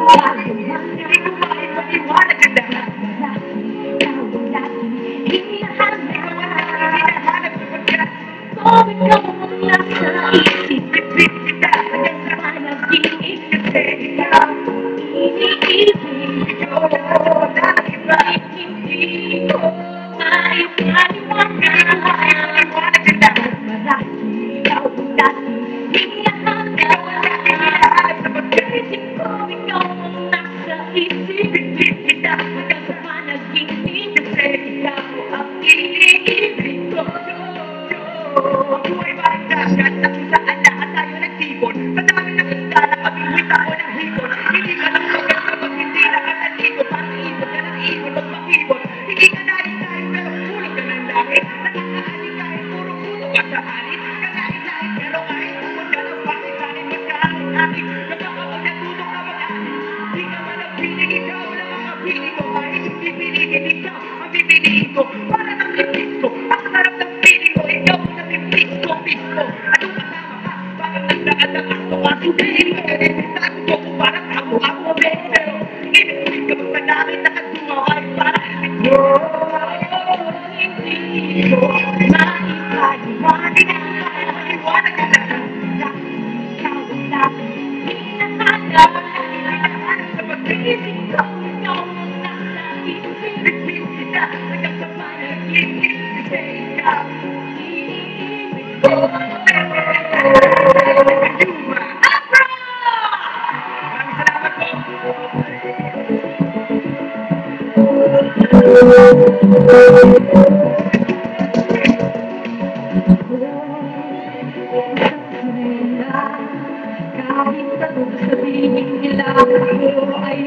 Hindi ko maipaliwanag ang lahat. Hinahanap sapagkat ikaw ang nasa isip. Bitbit kita hanggang sa panaginip. Kasi ikaw iniibig. Ikaw na iba. Hindi ko maipaliwanag ang lahat. Ikaw ang dati hinahanap. Ikaw ang dati hinahanap sapagkat isip ko ikaw ang nasa isip. Bitbit kita hanggang sa panaginip. Kasi ikaw ang iniibig ko. Buhay parang dagat na kung saan lahat tayo nagtipon. Sa dami ng isda na kamingwit ako ng hipon. Hindi ka lang lugar kapag hindi nakatalikod. Parang ibon ka ng ibon o makibon. Hindi ka dahin-dahin pero hulog ka ng langit. Nakakaaling kahit puro puto ka sa halit. Kalain-lain pero kahit tungkol ka ng bakit halit magkaaling-aling. Kapag ako natulog na mag-aling. Di ka man ang piling ikaw lang ang mapiling ko. Kahit pipiliin ikaw ang pipiliin ko. Para ng lipis ko. Ang sarap ng piling ko. Ikaw ang nag-lipis ko mismo. Anong kasama ka? Parang nagdaan ng aso. Kasubihin mo ka rin. Sabi ko kung parang ako ang pero ibig ka sa langit nakadungaw ay parang hindi ko maipaliwanag ang lahat. Ikaw ang dati hinahanap sa pag-iisip ko. Ikaw ang nasa isip. Bitbit kita hanggang sa panaginip. Kasi ikaw iniibig ko. Yuma Afro! Maraming salamat po. Kahit anong sabihin nila, ako ay